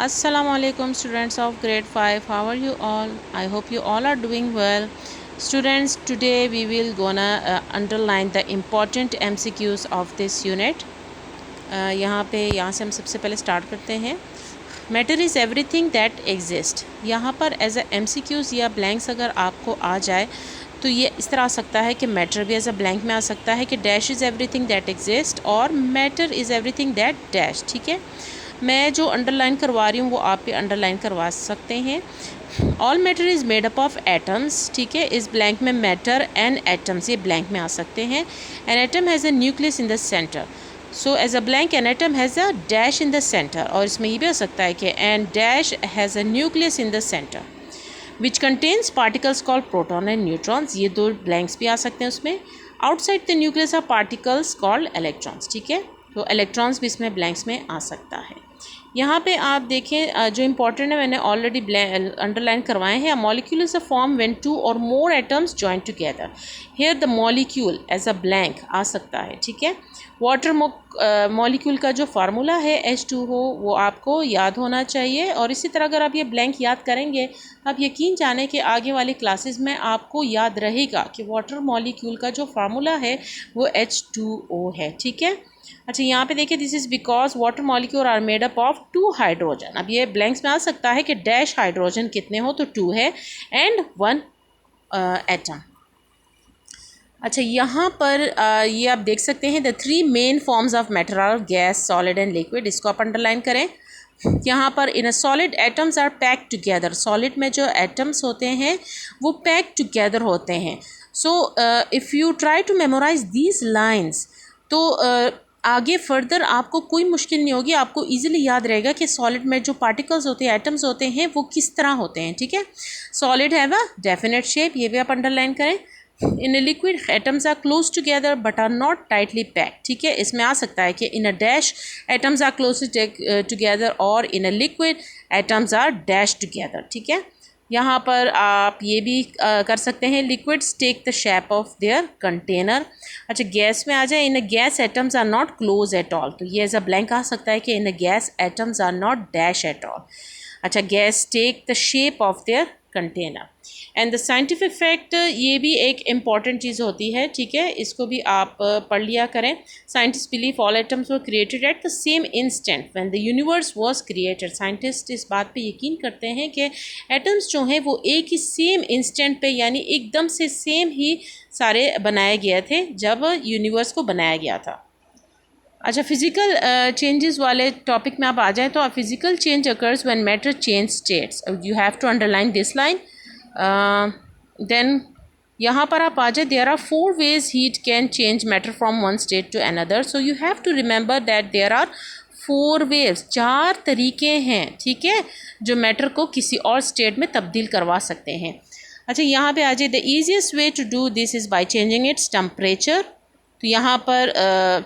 Assalamualaikum students of grade 5. How are you all? I hope you all are doing well. Students, today we will gonna underline the important MCQs of this unit. यहाँ से हम सबसे पहले start करते हैं. Matter is everything that exist. यहाँ पर as a MCQs या ब्लैंक्स अगर आपको आ जाए तो ये इस तरह आ सकता है कि मैटर भी एज अ ब्लैंक में आ सकता है कि dash is everything that exist और matter is everything that dash. ठीक है, मैं जो अंडरलाइन करवा रही हूँ वो आप भी अंडरलाइन करवा सकते हैं. All matter is made up of atoms. ठीक है, इस ब्लैंक में मैटर एंड एटम्स ये ब्लैंक में आ सकते हैं. An atom has a nucleus in the centre. So as a blank an atom has a dash in the centre. और इसमें ये भी हो सकता है कि an dash has a nucleus in the centre which contains particles called proton and neutrons. ये दो ब्लैंक्स भी आ सकते हैं उसमें. Outside the nucleus are particles called electrons. ठीक है, तो इलेक्ट्रॉन्स भी इसमें ब्लैंक्स में आ सकता है. यहाँ पे आप देखें जो इम्पोर्टेंट है मैंने ऑलरेडी अंडरलाइन करवाए हैं. A molecule is a form when two और more atoms join together. Here the molecule as a blank आ सकता है. ठीक है, वाटर मॉलिक्यूल का जो फार्मूला है H2O वो आपको याद होना चाहिए. और इसी तरह अगर आप ये ब्लैंक याद करेंगे आप यकीन जाने कि आगे वाली क्लासेस में आपको याद रहेगा कि वाटर मॉलिक्यूल का जो फार्मूला है वो H2O है. ठीक है, अच्छा यहाँ पे देखिए this is because water molecule are made up of 2 hydrogen. अब ये ब्लैंक्स में आ सकता है कि डैश हाइड्रोजन कितने हो तो 2 है एंड 1 एटम. अच्छा यहाँ पर ये आप देख सकते हैं the 3 main forms of matter are gas, solid and liquid. इसको आप अंडरलाइन करें. यहाँ पर in a solid atoms are pack together. Solid में जो एटम्स होते हैं वो पैक टुगेदर होते हैं. So if you try to memorise these lines तो आगे फर्दर आपको कोई मुश्किल नहीं होगी. आपको इजीली याद रहेगा कि सॉलिड में जो पार्टिकल्स होते हैं एटम्स होते हैं वो किस तरह होते हैं. ठीक है, solid have a definite shape. ये भी आप अंडरलाइन करें. In a liquid atoms are close together but are not tightly packed. ठीक है, इसमें आ सकता है कि in a dash atoms are close together और in a liquid atoms are dash together. ठीक है, यहाँ पर आप ये भी कर सकते हैं liquids take the shape of their container. अच्छा गैस में आ जाए. In a gas atoms are not close at all. तो ये एज अ ब्लैंक आ सकता है कि in a gas atoms are not dash at all. अच्छा gas take the shape of their container. And the scientific fact ये भी एक इम्पॉर्टेंट चीज़ होती है. ठीक है, इसको भी आप पढ़ लिया करें. Scientist believe all atoms were created at the same instant when the universe was created. Scientist इस बात पे यकीन करते हैं कि एटम्स जो हैं वो एक ही सेम इंस्टेंट पे यानी एकदम से सेम ही सारे बनाए गए थे जब यूनिवर्स को बनाया गया था. अच्छा फिज़िकल चेंजेस वाले टॉपिक में आप आ जाएँ तो physical change occurs when matter change states. You have to underline this line. Then यहाँ पर आप आ जाए. There are 4 ways heat can change matter from one state to another. So you have to remember that there are 4 ways. 4 तरीके हैं. ठीक है, जो मैटर को किसी और स्टेट में तब्दील करवा सकते हैं. अच्छा यहाँ पे आ जाए. The easiest way to do this is by changing its temperature. तो यहाँ पर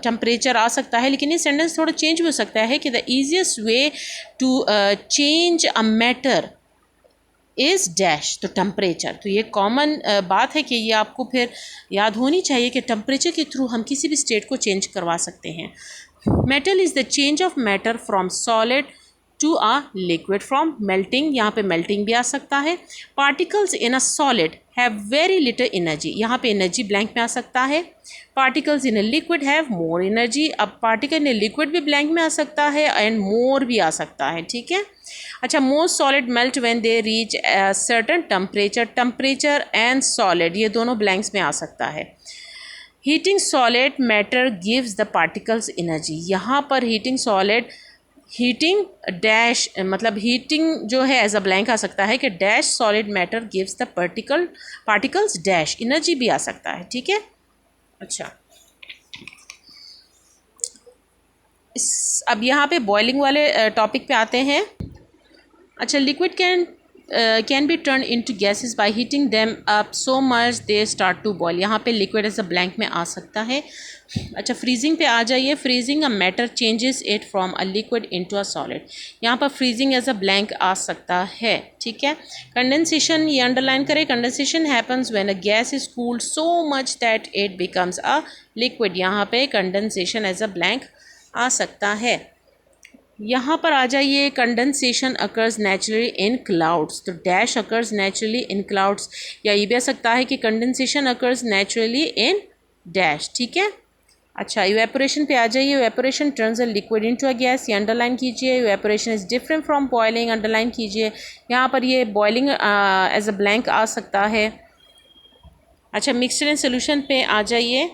टेम्परेचर आ सकता है लेकिन ये सेंटेंस थोड़ा चेंज हो सकता है कि the easiest way to change a matter is dash. तो टेम्परेचर. तो ये कॉमन बात है कि ये आपको फिर याद होनी चाहिए कि टेम्परेचर के थ्रू हम किसी भी स्टेट को चेंज करवा सकते हैं. Metal is the change of matter from solid to a liquid. From melting. यहाँ पे मेल्टिंग भी आ सकता है. Particles in a solid have very little energy. यहाँ पे एनर्जी ब्लैंक में आ सकता है. Particles in a liquid have more energy. अब पार्टिकल इन लिक्विड भी ब्लैंक में आ सकता है एंड मोर भी आ सकता है. ठीक है, अच्छा most solid melt when they reach certain temperature. Temperature and solid ये दोनों ब्लैंक्स में आ सकता है. Heating solid matter gives the particles energy. यहाँ पर हीटिंग सॉलिड हीटिंग डैश मतलब हीटिंग जो है एज अ ब्लैंक आ सकता है कि dash solid matter gives the particles dash energy भी आ सकता है. ठीक है, अच्छा अब यहाँ पे बॉइलिंग वाले टॉपिक पे आते हैं. अच्छा liquid can be turn into gases by heating them up so much they start to boil. यहाँ पे लिक्विड एज अ ब्लैंक में आ सकता है. अच्छा फ्रीजिंग पे आ जाइए. Freezing a matter changes it from a liquid into a solid. यहाँ पर फ्रीजिंग एज अ ब्लैंक आ सकता है. ठीक है, कंडेंसेशन ये अंडरलाइन करें. Condensation happens when a gas is cooled so much that it becomes a liquid. यहाँ पे कंडेंसेशन एज अ ब्लैंक आ सकता है. यहाँ पर आ जाइए, condensation occurs naturally in clouds, तो dash occurs naturally in clouds, या ये भी आ सकता है कि condensation occurs naturally in dash, ठीक है। अच्छा, इवेपोरेशन पे आ जाइए। Evaporation turns a liquid into a gas, ये अंडरलाइन कीजिए। Evaporation is different from boiling, underline कीजिए। यहाँ पर ये बॉइलिंग एज अ ब्लैंक आ सकता है। अच्छा, मिक्सचर एंड सोल्यूशन पे आ जाइए।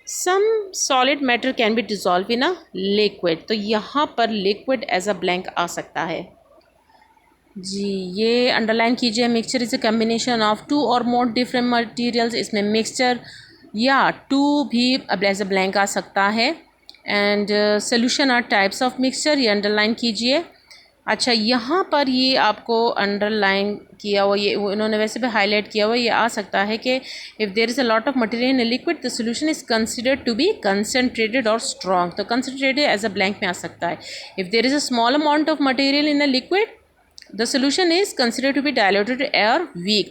Some solid matter can be dissolve in a liquid, तो यहाँ पर लिक्विड एज अ ब्लैंक आ सकता है जी। ये अंडरलाइन कीजिए। Mixture is a combination of two और मोर डिफरेंट मटेरियल्स, इसमें मिक्सचर या टू भी एज अ ब्लैंक आ सकता है। And solution are types of mixture, ये अंडरलाइन कीजिए। अच्छा, यहाँ पर ये आपको अंडरलाइन किया हुआ, ये उन्होंने वैसे भी हाईलाइट किया हुआ, ये आ सकता है कि if there is a lot of material in a liquid the solution is considered to be concentrated और स्ट्रॉन्ग, तो कंसनट्रेटेड एज अ ब्लैंक में आ सकता है। If there is a small amount of material in a liquid the solution is considered to be diluted और week,